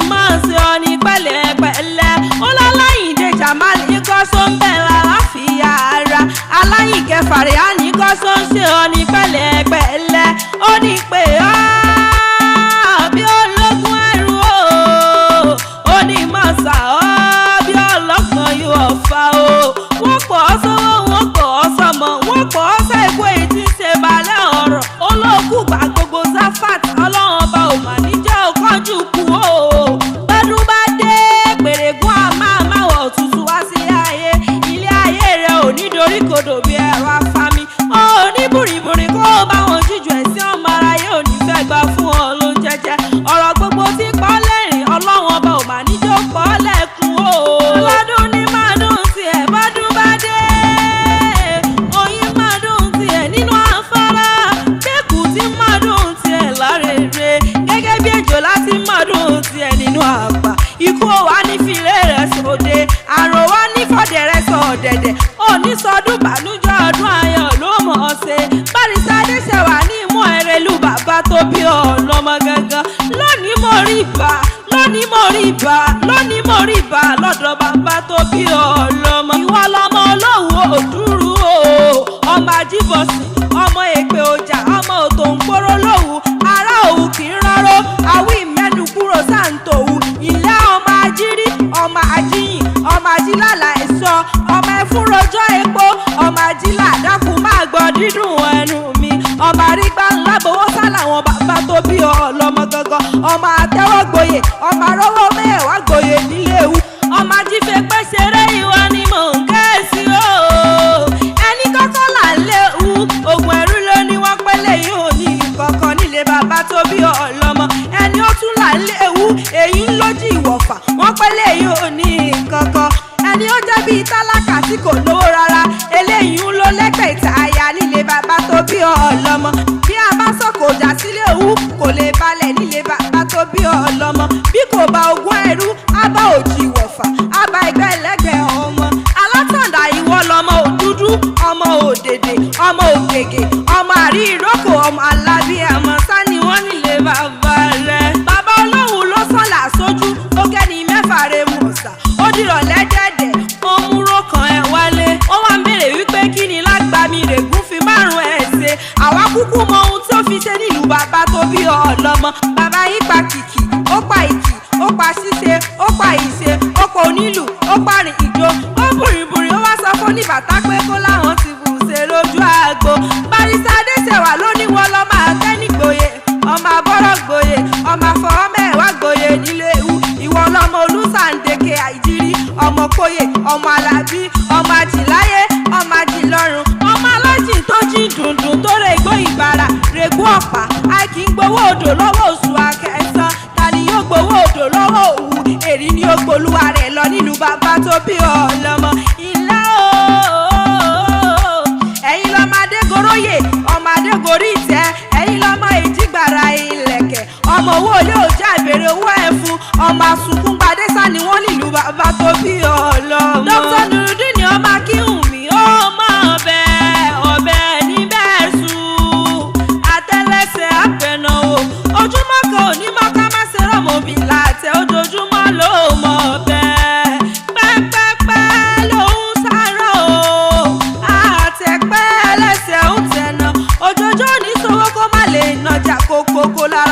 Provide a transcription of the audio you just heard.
máa ṣe ọ ní pẹ̀lẹ́pẹ̀lẹ́ ó láláyìndé Jàmálì kọ́ só ń bẹ̀ lálàáfíà ara aláyìnkẹ́ Fàríàní kọ́ só ń ṣe ọ ní pẹ̀lẹ́pẹ̀lẹ́ ó ní pé bí ológun ẹrú ó ní màsà bí ọlọ́gbọ̀n yóò fà wọ́n pọ̀ ọ́ sọ́wọ́ wọ́n pọ̀ ọ́ sọmọ wọ́n pọ̀ ọ́ sẹ́gbó ètí ṣe balẹ̀ ọ̀rọ̀ olókùn gbà gbogbo Zafat ọlọ́run ọba ò mà níjẹ́ òkànjú kú bọ́dún bá dé pèrègùn àmàwọ̀ òtútù wá sí ayé ilé ayé rẹ̀ ò ní dorí kodò bí ẹ̀rọ afami ó ní bùrìbùrì kó o bá wọn jíjù ẹ̀sìn ọmọ aráyé ò ní fẹ́ gbà fún ọ ló ń jẹjẹ ọ̀rọ̀ gbogbo tí pọ́ lẹ́rìn ọlọ́run ọba ò mà níjẹ́ pọ́ lẹ́kùn lọ́dún ní màdùn tiẹ̀ bọ́dún bá dé oyin màdùn tiẹ̀ nínú afárá bẹ́ẹ̀kù tí màdùn tiẹ̀ lárèrè gẹ́gẹ́ bí ejò láti màdùn tiẹ̀ nínú àgbà ikú wa ní filé rẹ̀ sóde àrùn wa ní fọ́dẹ̀ rẹ̀ sọ ọ̀dẹ̀dẹ̀ òní sọdún bànújẹ́ ọdún ayọ̀ ló mọ̀ ọ́ ṣe Barrister Adéṣẹwà ní ìmú ẹrẹ́lú bàbá tó bí ọlọ́mọ gangan lónìí mo rí bá lónìí mo rí bá lónìí mo rí bá lọ́dọ̀ bàbá tó bí ọlọ́mọ ìwọ lọmọ olówó òdúrú ọmọ ajíbọ̀sìn ọmọ èpè ọjà ọmọ òtò ń gbóró lówù ará òwú kì í rọ́rọ́ àwí mẹ́nu kúrò sáǹtòwù ìlà ọmọ ajírí ọmọ ajíyìn ọmọ ajílàlà ẹ̀sọ́ ọmọ ẹ̀fúnrojọ́ epo ọmọ ajílà dákun máa gbọ́ dídùn ẹnu mi ọmọ àrígbá ńlá gbowó sálàwọn bàbá tó bí ọlọ́mọ gangan ọmọ àtẹ́wọ́gboyè ọmọ arọ́wọ́ mẹ́wàá gboyè nílé ewu ọmọ ajífẹ́ pẹ́ ṣeré ìwọ ni mò ń kẹ́sì ẹni kọ́kọ́ là ń lé ewu oògùn ẹ̀rú ló ní wọ́n pẹ́lẹ́ yìí ò ní kankan nílé bàbá tó bí ọlọ́mọ ẹni ó tún là ń lé ewu èyí ń lójú ìwọ̀fà wọ́n pẹ́lẹ́ yìí ò ní kankan ẹni ó jẹ́ bíi tálákà tí kò lówó rárá eléyìí ń lọ lẹ́gbẹ̀ẹ́ ìta àyà nílé bàbá tó bí ọlọ́mọ bí a bá sọ̀kò dà sílé ewu kò lè balẹ̀ nílé bàbá tó bí ọlọ́mọ bí kò bá ogún ẹrú á bá òjì ìwọ̀fà á bá ẹgbẹ́ ẹlẹ́gbẹ̀ẹ́ ọmọ alátọ̀dá ìwọ lọmọ òdúdú ọmọ òdèdè ọmọ ògègè ọmọ àrí ìrókò ọmọ alábí àmọ́ sani wọ́n nílé bàbá rẹ̀ bàbá olóhùn ló sọ̀là sójú ó kẹ́ni mẹ́fà rẹ̀ mọ̀ọ́sà ó dìrọ̀ lẹ́dẹ̀ẹ̀dẹ̀ ó múró kan ẹ̀ wálé ó wá ń béèrè wípé kí ni lágbàmí règún fi márùn ẹ̀ ṣe àwa kúkú mọ ohun tí ó fi ṣe nílùú bàbá tó bí ọlọ́mọ bàbá yín pa kìkì ó pa ìkì ó pa ṣíṣe ó pa ìṣe ó pa onílù ó pa rìn ìjó ó bùrìbùrì ó wá sọ fún oníbàtà pé kó láwọn ti bù ṣe lójú àgbo Barrister Adéṣẹwà ló ní wọn lọ́mọ akẹ́nìgboyè ọmọ abọ́rọ̀ gboyè ọmọ afọwọ́ mẹ́wàá gboyè nílé ewu ìwọ lọmọ olùsàǹdẹ̀kẹ̀ àìjírí ọmọ kóyè ọmọ alábí ọmọ àjìláyé ọmọ àjìlọ́run ọmọ alájì tó jí dùndùn tó règbó ìbàrà règbó ọ̀pá àìkí ń gbowó odò lọ́wọ́ oṣù akẹ́sán ta ni yóò gbowó odò lọ́wọ́ òwú èrí ni ó gbolúwa rẹ̀ lọ nílùú bàbá tó bí ọlọ́mọ ilé ẹ̀yin lọ́mọ adégoróyè ọmọ adégorí ìtẹ́ ẹ̀yin lọ́mọ èjìgbàrà ilẹ̀kẹ̀ ọmọ owó ilé òjá ìbèrè owó ẹ̀ fún ọmọ àsùnkún gbadésà ni wọ́n nílùú bàbá tó bí ọlọ́mọ. Dr. Nurudeen ni ọmọ akíhùnmí ó mọ ọbẹ̀ níbẹ̀ sùn àtẹ́lẹsẹ̀ àpẹ̀nàwó ojúmọ́ kan ò ní mọ́ ká má ṣe rọ́mọbì láàtẹ ojoojúmọ́ ló mọ̀ bẹ́ẹ̀ pẹ́pẹ́pẹ́ ló ń sáré àtẹ̀pẹ́ ẹlẹ́sẹ̀ ń tẹ̀nà òjòjò ní sọ́wọ́ kó má lè nàjà kókókó lára